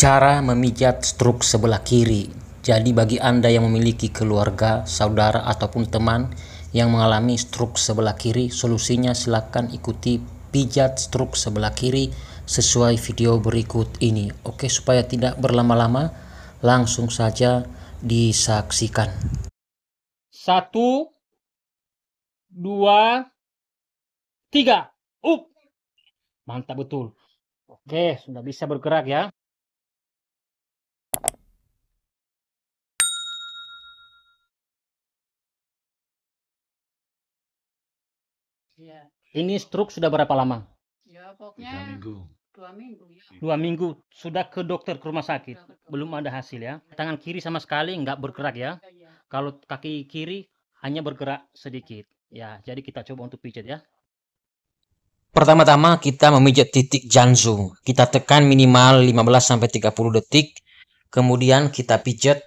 Cara memijat struk sebelah kiri. Jadi bagi Anda yang memiliki keluarga, saudara ataupun teman yang mengalami struk sebelah kiri, solusinya silakan ikuti pijat struk sebelah kiri sesuai video berikut ini. Oke, supaya tidak berlama-lama, langsung saja disaksikan. 1, 2, 3. Mantap betul. Oke, sudah bisa bergerak ya. Ya, Ini struk sudah berapa lama? ya pokoknya 2 minggu ya. 2 minggu. Sudah ke dokter, ke rumah sakit? Belum ada hasil ya. Tangan kiri sama sekali nggak bergerak ya. Ya. Kalau kaki kiri hanya bergerak sedikit. Ya, jadi kita coba untuk pijat ya. Pertama-tama kita memijat titik janzu. Kita tekan minimal 15-30 detik. Kemudian kita pijat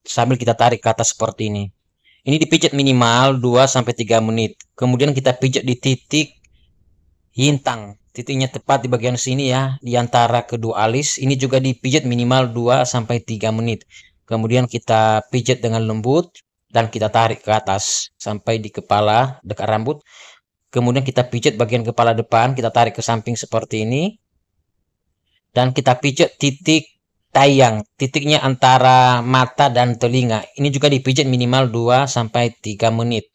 sambil kita tarik ke atas seperti ini. Ini dipijat minimal 2-3 menit. Kemudian kita pijat di titik yintang. Titiknya tepat di bagian sini ya, di antara kedua alis. Ini juga dipijat minimal 2-3 menit. Kemudian kita pijat dengan lembut dan kita tarik ke atas sampai di kepala dekat rambut. Kemudian kita pijat bagian kepala depan, kita tarik ke samping seperti ini. Dan kita pijat titik tayang, titiknya antara mata dan telinga. Ini juga dipijat minimal 2-3 menit.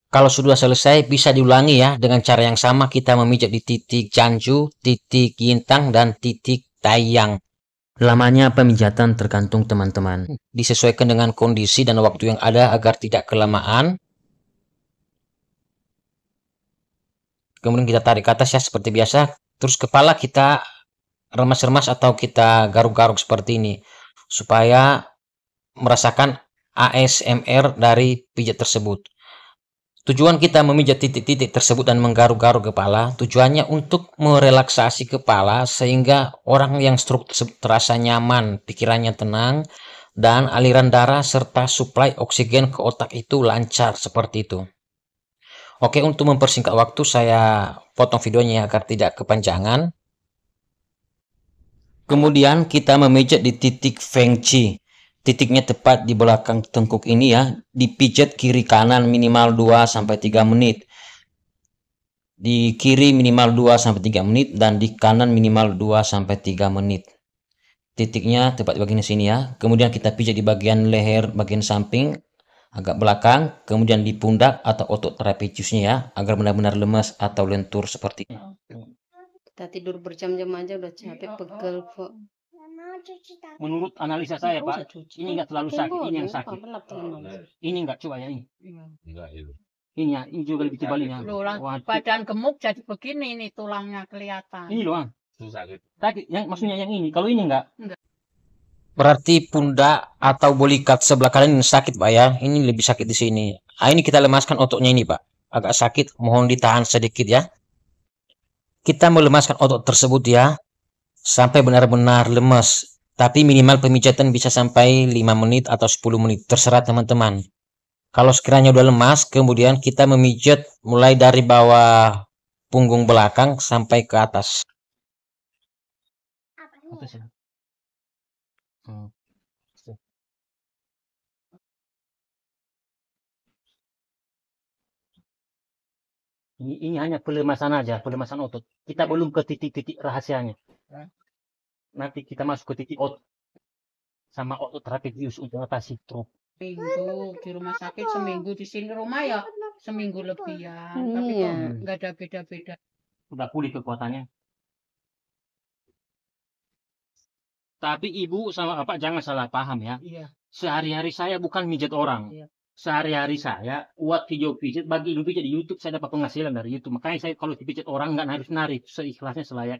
Kalau sudah selesai bisa diulangi ya dengan cara yang sama, kita memijat di titik janju, titik yintang, dan titik tayang. Lamanya pemijatan tergantung teman-teman. Disesuaikan dengan kondisi dan waktu yang ada agar tidak kelamaan. Kemudian kita tarik ke atas ya seperti biasa. Terus kepala kita remas-remas atau kita garuk-garuk seperti ini supaya merasakan ASMR dari pijat tersebut. Tujuan kita memijat titik-titik tersebut dan menggaruk-garuk kepala, tujuannya untuk merelaksasi kepala sehingga orang yang stroke tersebut terasa nyaman, pikirannya tenang, dan aliran darah serta suplai oksigen ke otak itu lancar seperti itu. Oke, untuk mempersingkat waktu saya potong videonya agar tidak kepanjangan. Kemudian kita memijat di titik Feng Qi. Titiknya tepat di belakang tengkuk ini ya. Dipijat kiri kanan minimal 2-3 menit. Di kiri minimal 2-3 menit dan di kanan minimal 2-3 menit. Titiknya tepat di bagian sini ya. Kemudian kita pijat di bagian leher bagian samping agak belakang, kemudian di pundak atau otot trapeziusnya ya, agar benar-benar lemas atau lentur seperti ini. Kita tidur berjam-jam aja udah capek, pegel kok. Menurut analisa saya Pak, ini nggak terlalu sakit, ini yang sakit. Ini nggak, coba ya ini. Enggak itu. Ini ya, ini juga lebih tebal ini. Badan gemuk jadi begini nih, tulangnya kelihatan. Ini doang. Itu sakit. Sakit, yang maksudnya yang ini. Kalau ini enggak. Berarti pundak atau bolikat sebelah kanan ini sakit Pak ya. Ini lebih sakit di sini. Nah, ini kita lemaskan ototnya ini Pak. Agak sakit, mohon ditahan sedikit ya. Kita melemaskan otot tersebut ya, sampai benar-benar lemas. Tapi minimal pemijatan bisa sampai 5 menit atau 10 menit. Terserah teman-teman. Kalau sekiranya udah lemas, kemudian kita memijat mulai dari bawah punggung belakang sampai ke atas. Atas ya. Ini hanya pelemasan aja, pelemasan otot. Kita belum ke titik-titik rahasianya. Nanti kita masuk ke titik otot sama otot trapezius untuk atasi stroke. Minggu di rumah sakit, seminggu di sini rumah ya seminggu lebih ya. Tapi kok nggak ada beda-beda. Udah pulih kekuatannya. Tapi ibu sama bapak jangan salah paham ya. Iya. Sehari-hari saya bukan mijat orang. Iya. Sehari-hari saya buat video pijat, bagi ibu pijat di YouTube, saya dapat penghasilan dari YouTube. Makanya saya kalau dipijat orang nggak harus narik, seikhlasnya selayak.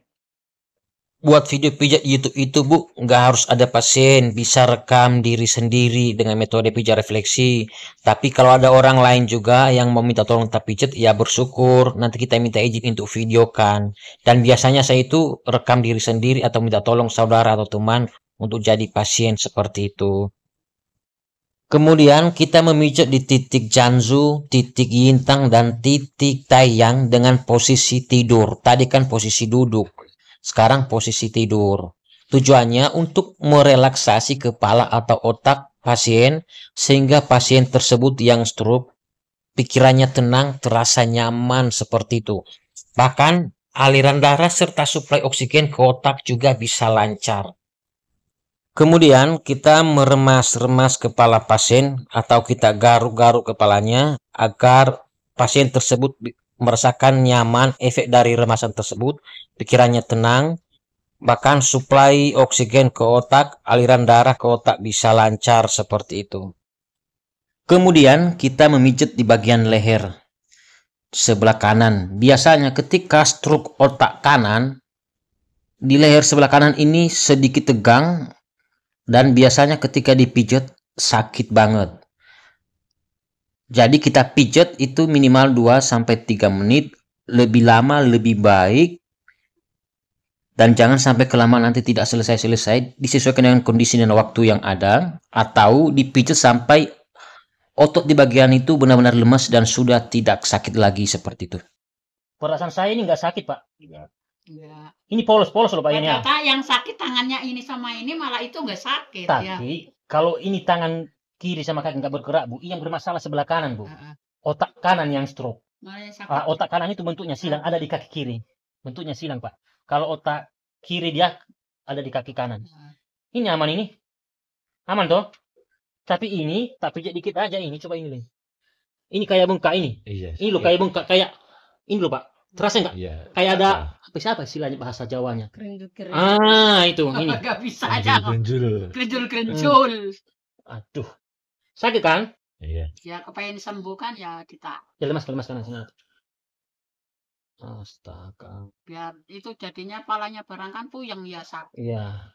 Buat video pijat YouTube itu Bu, nggak harus ada pasien, bisa rekam diri sendiri dengan metode pijat refleksi. Tapi kalau ada orang lain juga yang mau minta tolong kita pijat, ya bersyukur. Nanti kita minta izin untuk videokan. Dan biasanya saya itu rekam diri sendiri atau minta tolong saudara atau teman untuk jadi pasien seperti itu. Kemudian kita memijat di titik janzu, titik yintang, dan titik tayang dengan posisi tidur. Tadi kan posisi duduk. Sekarang posisi tidur. Tujuannya untuk merelaksasi kepala atau otak pasien sehingga pasien tersebut yang stroke pikirannya tenang, terasa nyaman seperti itu. Bahkan aliran darah serta suplai oksigen ke otak juga bisa lancar. Kemudian kita meremas-remas kepala pasien atau kita garuk-garuk kepalanya agar pasien tersebut merasakan nyaman efek dari remasan tersebut, pikirannya tenang, bahkan suplai oksigen ke otak, aliran darah ke otak bisa lancar seperti itu. Kemudian kita memijat di bagian leher sebelah kanan. Biasanya ketika stroke otak kanan, di leher sebelah kanan ini sedikit tegang dan biasanya ketika dipijat sakit banget. Jadi kita pijat itu minimal 2-3 menit, lebih lama lebih baik. Dan jangan sampai kelamaan nanti tidak selesai-selesai, disesuaikan dengan kondisi dan waktu yang ada, atau dipijat sampai otot di bagian itu benar-benar lemas dan sudah tidak sakit lagi seperti itu. Perasaan saya ini nggak sakit, Pak. Enggak. Ini polos-polos loh Pak ini ya. Ternyata yang sakit tangannya ini sama ini malah itu nggak sakit ya. Tapi kalau ini tangan kiri sama kaki nggak bergerak, Bu, yang bermasalah sebelah kanan, Bu. Otak kanan yang stroke. Malah yang sakit. Otak kanan itu bentuknya silang, ada di kaki kiri. Bentuknya silang, Pak. Kalau otak kiri dia ada di kaki kanan. Ini aman ini? Aman toh? Tapi ini, tak pijat dikit aja ini, coba ini. Ini kayak bengkak ini. Iya. Ini loh kayak bengkak, kayak ini loh Pak. Terasa nggak? Iya. Kayak ada apa istilahnya bahasa Jawanya? Kerinjul-kerinjul. Itu ini. Nggak bisa aja. Genjul. Kerinjul-kerinjul. Aduh. Sakit kan? Iya. Ya kepengen disembuhkan ya kita. Ya lemas kanan sini. Astaga. Biar itu jadinya palanya barang kan puyeng ya sakit. Iya.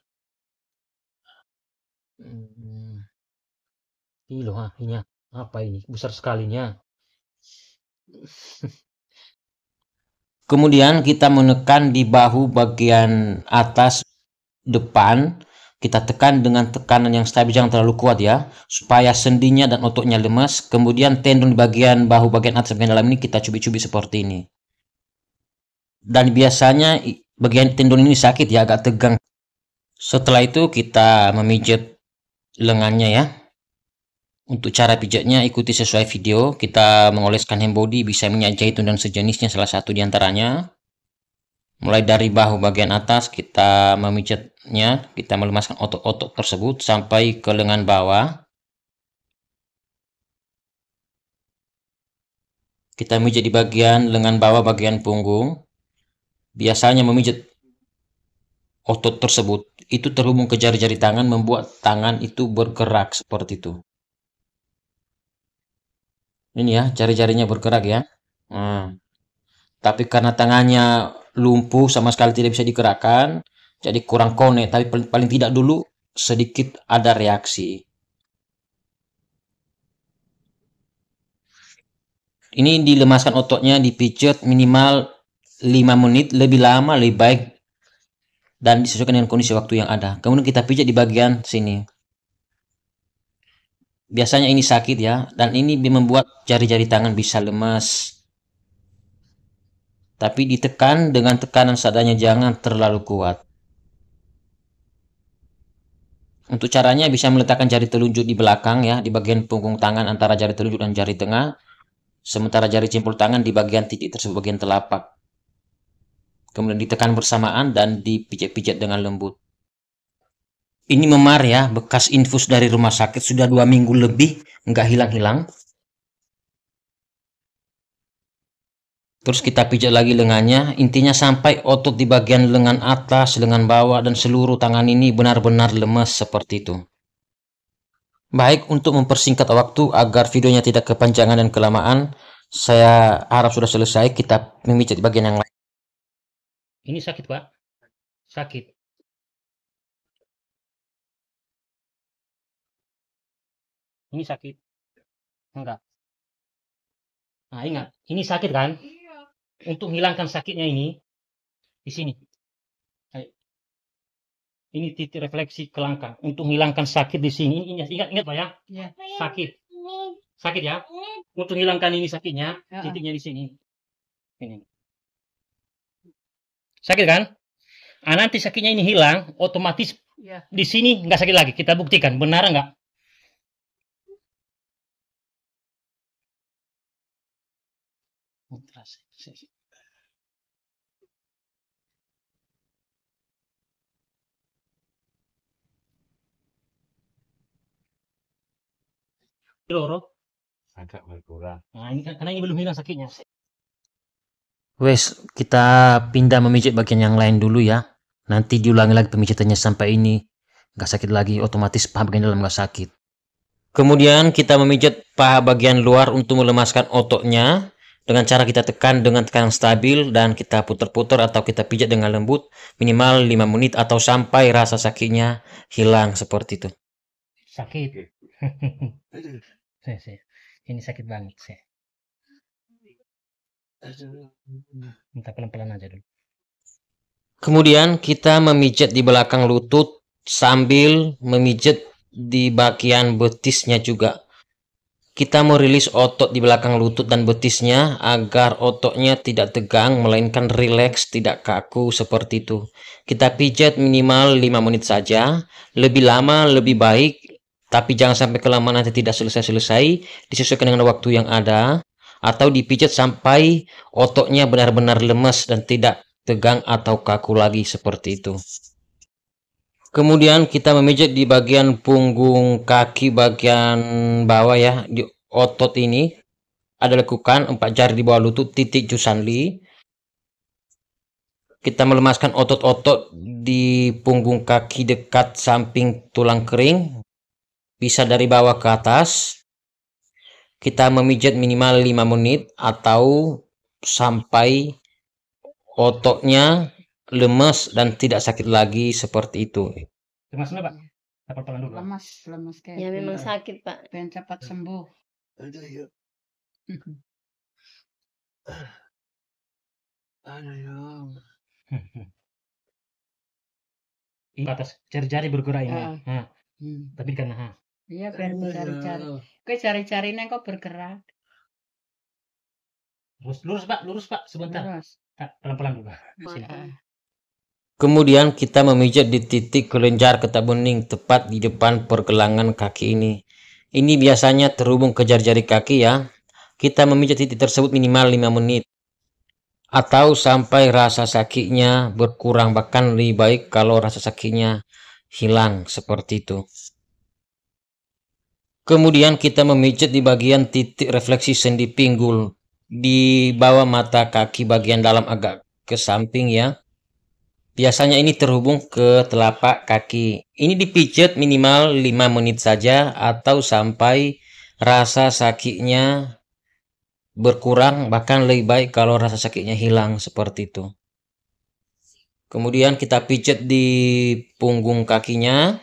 Ini loh, ini apa ini? Besar sekalinya. Kemudian kita menekan di bahu bagian atas depan, kita tekan dengan tekanan yang stabil, jangan terlalu kuat ya, supaya sendinya dan ototnya lemas. Kemudian tendon di bagian bahu bagian atas bagian dalam ini kita cubit-cubit seperti ini. Dan biasanya bagian tendon ini sakit ya, agak tegang. Setelah itu kita memijat lengannya ya. Untuk cara pijatnya ikuti sesuai video. Kita mengoleskan hand body, bisa minyak zaitun dan sejenisnya salah satu diantaranya. Mulai dari bahu bagian atas kita memijatnya, kita melemaskan otot-otot tersebut sampai ke lengan bawah. Kita memijat di bagian lengan bawah bagian punggung. Biasanya memijat otot tersebut itu terhubung ke jari-jari tangan, membuat tangan itu bergerak seperti itu. Ini ya, jari-jarinya bergerak ya. Tapi karena tangannya lumpuh sama sekali tidak bisa digerakkan, jadi kurang connect. Tapi paling tidak dulu sedikit ada reaksi. Ini dilemaskan ototnya, dipijat minimal 5 menit, lebih lama lebih baik, dan disesuaikan dengan kondisi waktu yang ada. Kemudian kita pijat di bagian sini. Biasanya ini sakit ya, dan ini membuat jari-jari tangan bisa lemas. Tapi ditekan dengan tekanan seadanya, jangan terlalu kuat. Untuk caranya bisa meletakkan jari telunjuk di belakang ya, di bagian punggung tangan antara jari telunjuk dan jari tengah. Sementara jari jempol tangan di bagian titik tersebut, bagian telapak. Kemudian ditekan bersamaan dan dipijat-pijat dengan lembut. Ini memar ya, bekas infus dari rumah sakit, sudah 2 minggu lebih, nggak hilang-hilang. Terus kita pijat lagi lengannya, intinya sampai otot di bagian lengan atas, lengan bawah, dan seluruh tangan ini benar-benar lemas seperti itu. Baik, untuk mempersingkat waktu agar videonya tidak kepanjangan dan kelamaan, saya harap sudah selesai. Kita memijat di bagian yang lain. Ini sakit Pak? Sakit. Ini sakit? Enggak. Nah ingat, ini sakit kan? Iya. Untuk menghilangkan sakitnya ini, di sini. Ini titik refleksi kelangkang. Untuk menghilangkan sakit di sini, ingat Pak ya? Iya. Sakit. Sakit ya? Untuk menghilangkan ini sakitnya, titiknya di sini. Ini. Sakit kan? Nanti sakitnya ini hilang, otomatis Ya. di sini nggak sakit lagi. Kita buktikan, benar nggak? Loro. Agak berkurang. Nah, ini karena ini belum hilang sakitnya. Wes, kita pindah memijit bagian yang lain dulu ya. Nanti diulangi lagi pemijatannya sampai ini nggak sakit lagi, otomatis paha bagian dalam nggak sakit. Kemudian kita memijat paha bagian luar untuk melemaskan ototnya dengan cara kita tekan dengan tekanan stabil dan kita putar-putar atau kita pijat dengan lembut minimal 5 menit atau sampai rasa sakitnya hilang seperti itu. Sakit. Saya. Ini sakit banget saya. Minta pelan-pelan aja dulu. Kemudian kita memijat di belakang lutut sambil memijat di bagian betisnya juga. Kita merilis otot di belakang lutut dan betisnya agar ototnya tidak tegang melainkan rileks, tidak kaku seperti itu. Kita pijat minimal 5 menit saja, lebih lama lebih baik, tapi jangan sampai kelamaan nanti tidak selesai-selesai, disesuaikan dengan waktu yang ada, atau dipijat sampai ototnya benar-benar lemas dan tidak tegang atau kaku lagi seperti itu. Kemudian kita memijat di bagian punggung kaki bagian bawah ya, di otot ini ada lekukan 4 jari di bawah lutut titik Jusanli. Kita melemaskan otot-otot di punggung kaki dekat samping tulang kering, bisa dari bawah ke atas. Kita memijat minimal 5 menit atau sampai ototnya lemas dan tidak sakit lagi seperti itu. Lemas dulu, Pak. Kita pelan-pelan dulu. Lemas kayak Ya memang gitu. sakit, Pak. Pengen cepat sembuh. Aduh, ya. Aduh, ya. Ini atas jari-jari bergerak ini. Ah. Nah, tapi karena Iya, biar Aduh, cari-cari. ya. Oke, cari-carinya kok bergerak. lurus Pak, sebentar. Terus. Pelan-pelan dulu. Sini. Kemudian kita memijat di titik kelenjar getah bening tepat di depan pergelangan kaki ini. Ini biasanya terhubung ke jari-jari kaki ya. Kita memijat titik tersebut minimal 5 menit. Atau sampai rasa sakitnya berkurang, bahkan lebih baik kalau rasa sakitnya hilang seperti itu. Kemudian kita memijat di bagian titik refleksi sendi pinggul di bawah mata kaki bagian dalam agak ke samping ya. Biasanya ini terhubung ke telapak kaki. Ini dipijat minimal 5 menit saja atau sampai rasa sakitnya berkurang, bahkan lebih baik kalau rasa sakitnya hilang seperti itu. Kemudian kita pijat di punggung kakinya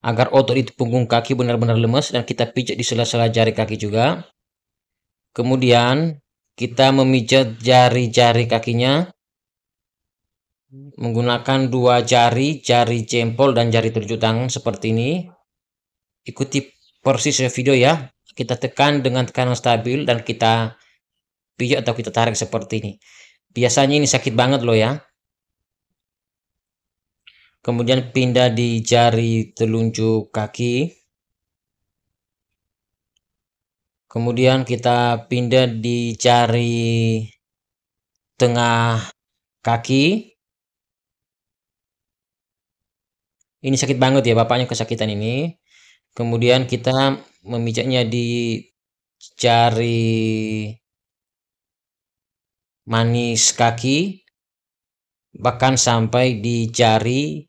agar otot di punggung kaki benar-benar lemas dan kita pijat di sela-sela jari kaki juga. Kemudian kita memijat jari-jari kakinya menggunakan 2 jari, jari jempol dan jari telunjuk tangan seperti ini. Ikuti persis video ya. Kita tekan dengan tekanan stabil dan kita pijat atau kita tarik seperti ini. Biasanya ini sakit banget loh ya. Kemudian pindah di jari telunjuk kaki. Kemudian kita pindah di jari tengah kaki. Ini sakit banget ya, bapaknya kesakitan ini. Kemudian kita memijatnya di jari manis kaki, bahkan sampai di jari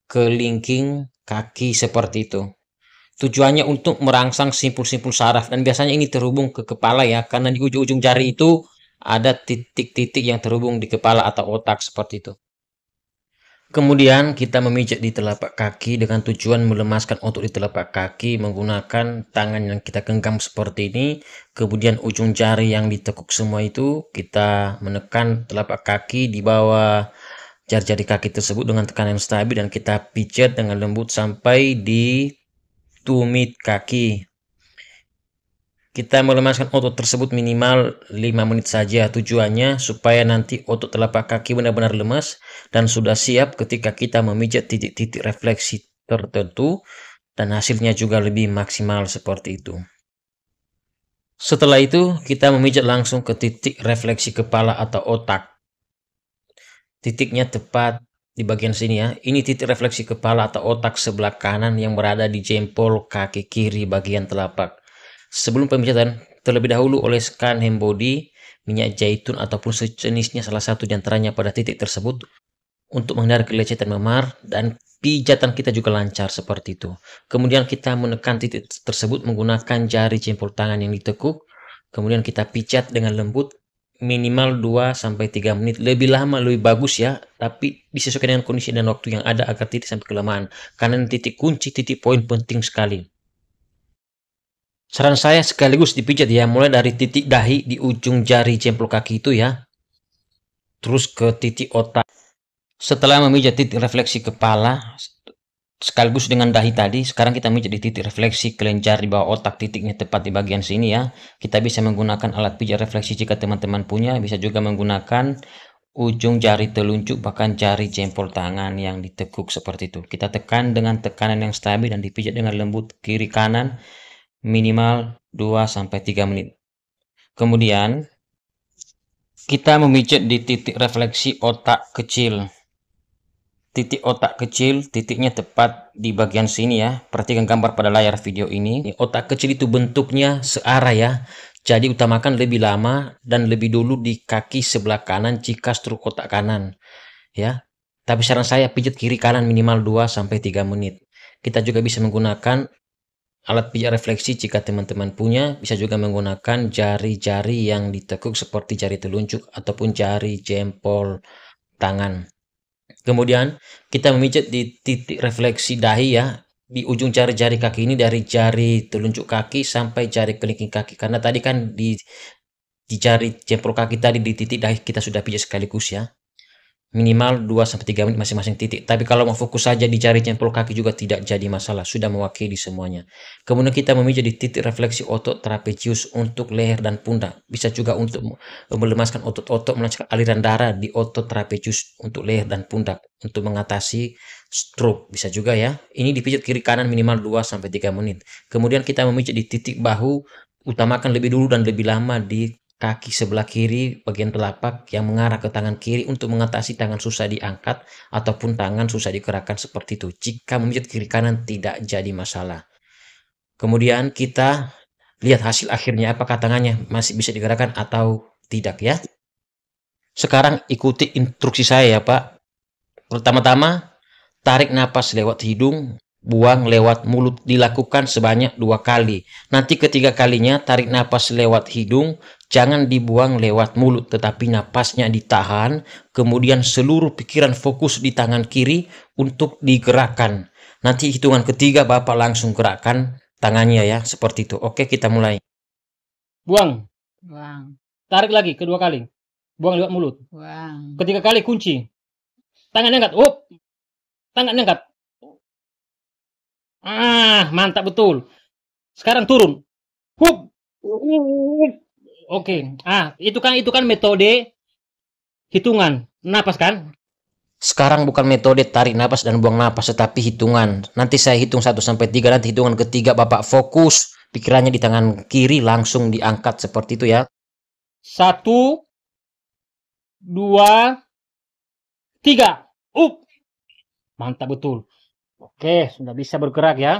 kelingking kaki seperti itu. Tujuannya untuk merangsang simpul-simpul saraf dan biasanya ini terhubung ke kepala ya, karena di ujung-ujung jari itu ada titik-titik yang terhubung di kepala atau otak seperti itu. Kemudian kita memijat di telapak kaki dengan tujuan melemaskan otot di telapak kaki menggunakan tangan yang kita genggam seperti ini. Kemudian ujung jari yang ditekuk semua itu kita menekan telapak kaki di bawah jari-jari kaki tersebut dengan tekanan stabil dan kita pijat dengan lembut sampai di tumit kaki. kita melemaskan otot tersebut minimal 5 menit saja. Tujuannya supaya nanti otot telapak kaki benar-benar lemas dan sudah siap ketika kita memijat titik-titik refleksi tertentu dan hasilnya juga lebih maksimal seperti itu. Setelah itu, kita memijat langsung ke titik refleksi kepala atau otak. Titiknya tepat di bagian sini ya. Ini titik refleksi kepala atau otak sebelah kanan yang berada di jempol kaki kiri bagian telapak. Sebelum pemijatan, terlebih dahulu oleskan hand body, minyak zaitun ataupun sejenisnya salah satu diantaranya pada titik tersebut untuk menghindari kelecatan memar dan pijatan kita juga lancar seperti itu. Kemudian kita menekan titik tersebut menggunakan jari jempol tangan yang ditekuk. Kemudian kita pijat dengan lembut minimal 2-3 menit. Lebih lama lebih bagus ya, tapi disesuaikan dengan kondisi dan waktu yang ada agar tidak sampai kelemahan. Karena titik kunci, titik poin penting sekali. Saran saya sekaligus dipijat ya, mulai dari titik dahi di ujung jari jempol kaki itu ya, terus ke titik otak. Setelah memijat titik refleksi kepala sekaligus dengan dahi tadi, sekarang kita memijat di titik refleksi kelenjar di bawah otak, titiknya tepat di bagian sini ya. Kita bisa menggunakan alat pijat refleksi jika teman-teman punya, bisa juga menggunakan ujung jari telunjuk bahkan jari jempol tangan yang ditekuk seperti itu. Kita tekan dengan tekanan yang stabil dan dipijat dengan lembut kiri kanan minimal 2-3 menit. Kemudian kita memijat di titik refleksi otak kecil. Titik otak kecil, titiknya tepat di bagian sini ya. Perhatikan gambar pada layar video ini. Otak kecil itu bentuknya searah ya. Jadi utamakan lebih lama dan lebih dulu di kaki sebelah kanan jika struk otak kanan ya. Tapi saran saya pijat kiri kanan minimal 2-3 menit. Kita juga bisa menggunakan alat pijat refleksi jika teman-teman punya, bisa juga menggunakan jari-jari yang ditekuk seperti jari telunjuk ataupun jari jempol tangan. Kemudian kita memijat di titik refleksi dahi ya, di ujung jari-jari kaki ini dari jari telunjuk kaki sampai jari kelingking kaki. Karena tadi kan di jari jempol kaki tadi di titik dahi kita sudah pijat sekaligus ya. Minimal 2-3 menit masing-masing titik. Tapi kalau mau fokus saja di jari jempol kaki juga tidak jadi masalah, sudah mewakili semuanya. Kemudian kita memijat di titik refleksi otot trapezius untuk leher dan pundak. Bisa juga untuk melemaskan otot-otot melancarkan aliran darah di otot trapezius untuk leher dan pundak untuk mengatasi stroke. Bisa juga ya. Ini dipijat kiri kanan minimal 2-3 menit. Kemudian kita memijat di titik bahu, utamakan lebih dulu dan lebih lama di kaki sebelah kiri bagian telapak yang mengarah ke tangan kiri untuk mengatasi tangan susah diangkat ataupun tangan susah digerakkan seperti itu. Jika memijat kiri kanan tidak jadi masalah. Kemudian kita lihat hasil akhirnya apakah tangannya masih bisa digerakkan atau tidak ya. Sekarang ikuti instruksi saya ya Pak. Pertama-tama tarik napas lewat hidung, buang lewat mulut, dilakukan sebanyak 2 kali. Nanti ketiga kalinya tarik napas lewat hidung, jangan dibuang lewat mulut, tetapi napasnya ditahan, kemudian seluruh pikiran fokus di tangan kiri untuk digerakkan. Nanti hitungan ketiga Bapak langsung gerakkan tangannya ya, seperti itu. Oke, kita mulai. Buang. Buang. Tarik lagi kedua kali. Buang lewat mulut. Buang. Ketiga kali kunci. Tangan angkat. Up. Tangan angkat. Mantap betul. Sekarang turun. Hup. Oke. Itu kan metode hitungan napas kan? Sekarang bukan metode tarik napas dan buang napas, tetapi hitungan. Nanti saya hitung 1-3, nanti hitungan ketiga Bapak fokus pikirannya di tangan kiri langsung diangkat seperti itu ya. 1, 2, 3. Up. Mantap betul. Oke, sudah bisa bergerak ya.